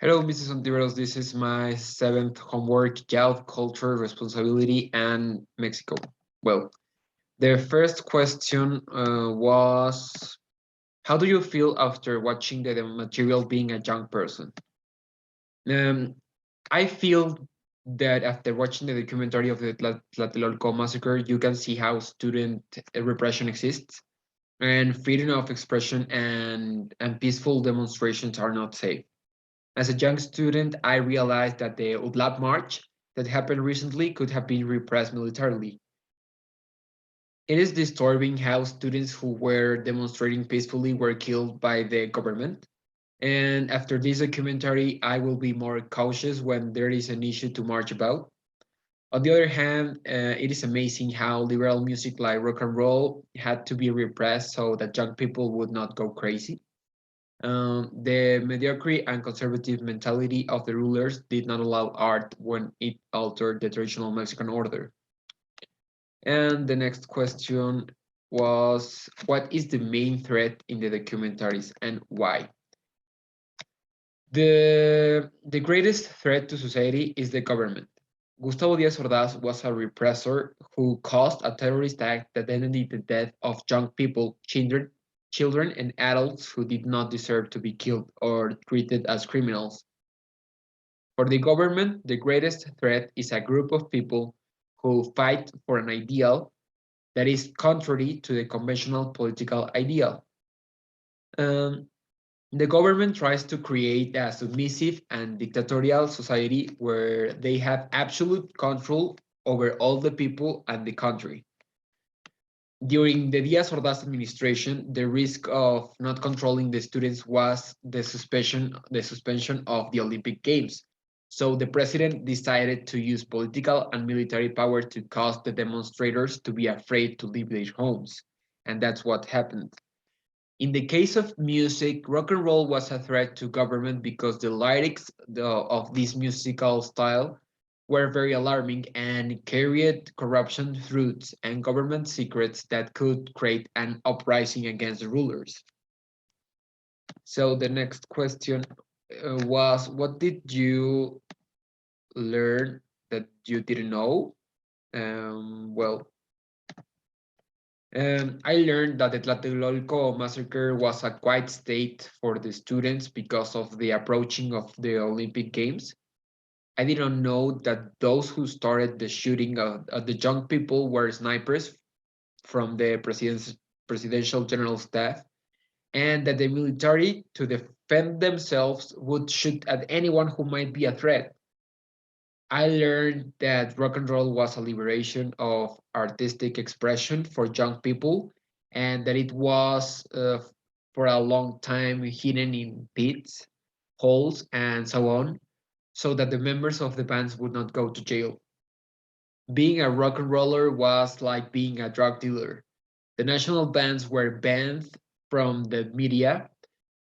Hello, Mrs. Ontiveros. This is my seventh homework, Youth Culture, Responsibility, and Mexico. Well, the first question was, how do you feel after watching the material being a young person? Um, I feel that after watching the documentary of the Tlatelolco massacre, you can see how student repression exists and freedom of expression and peaceful demonstrations are not safe. As a young student, I realized that the UDLAP March that happened recently could have been repressed militarily. It is disturbing how students who were demonstrating peacefully were killed by the government. And after this documentary, I will be more cautious when there is an issue to march about. On the other hand, it is amazing how liberal music like rock and roll had to be repressed so that young people would not go crazy. The mediocre and conservative mentality of the rulers did not allow art when it altered the traditional Mexican order. And the next question was, what is the main threat in the documentaries and why? The greatest threat to society is the government. Gustavo Díaz Ordaz was a repressor who caused a terrorist act that ended the death of young people, children and adults who did not deserve to be killed or treated as criminals. For the government, the greatest threat is a group of people who fight for an ideal that is contrary to the conventional political ideal. Um, the government tries to create a submissive and dictatorial society where they have absolute control over all the people and the country. During the Diaz Ordaz administration, the risk of not controlling the students was the suspension of the Olympic Games. So the president decided to use political and military power to cause the demonstrators to be afraid to leave their homes. And that's what happened. In the case of music, rock and roll was a threat to government because the lyrics of this musical style were very alarming and carried corruption truths and government secrets that could create an uprising against the rulers. So the next question was, what did you learn that you didn't know? Well, I learned that the Tlatelolco massacre was a quiet state for the students because of the approaching of the Olympic Games. I didn't know that those who started the shooting of the young people were snipers from the presidential general staff, and that the military, to defend themselves, would shoot at anyone who might be a threat. I learned that rock and roll was a liberation of artistic expression for young people, and that it was for a long time hidden in pits, holes, and so on, so that the members of the bands would not go to jail. Being a rock and roller was like being a drug dealer. The national bands were banned from the media.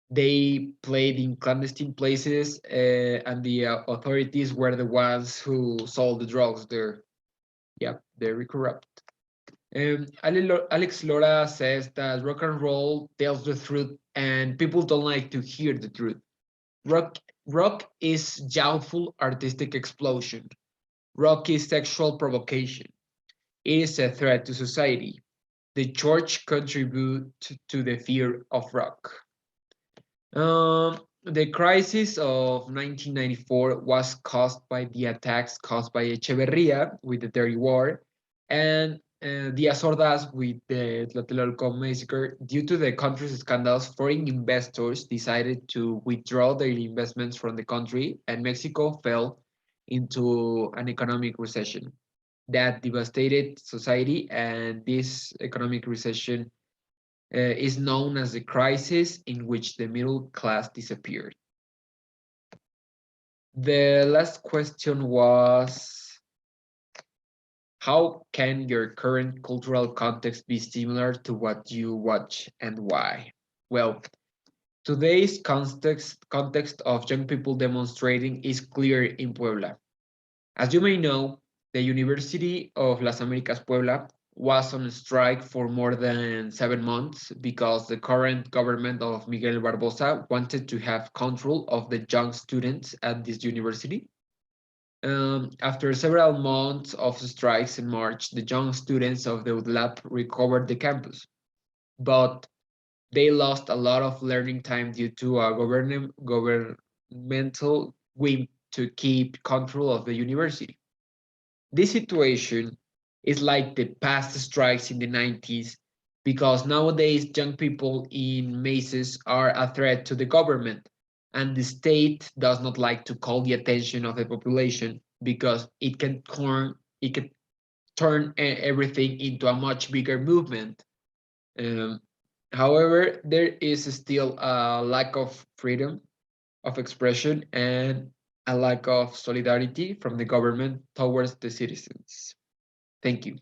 They played in clandestine places, and the authorities were the ones who sold the drugs there. Yeah, very corrupt. Alex Lora says that rock and roll tells the truth, and people don't like to hear the truth. Rock, rock is joyful artistic explosion. Rock is sexual provocation. It is a threat to society. The church contribute to the fear of rock. The crisis of 1994 was caused by the attacks caused by Echeverria with the Dirty War and Díaz Ordaz with the Tlatelolco massacre. Due to the country's scandals, foreign investors decided to withdraw their investments from the country, and Mexico fell into an economic recession that devastated society, and this economic recession is known as the crisis in which the middle class disappeared. The last question was, how can your current cultural context be similar to what you watch and why? Well, today's context of young people demonstrating is clear in Puebla. As you may know, the University of Las Americas Puebla was on strike for more than 7 months because the current government of Miguel Barbosa wanted to have control of the young students at this university. After several months of strikes in March, the young students of the UDLAP recovered the campus, but they lost a lot of learning time due to a governmental whim to keep control of the university. This situation is like the past strikes in the 90s because nowadays young people in mesas are a threat to the government, and the state does not like to call the attention of the population because it can turn everything into a much bigger movement. Um, However, there is still a lack of freedom of expression and a lack of solidarity from the government towards the citizens. Thank you.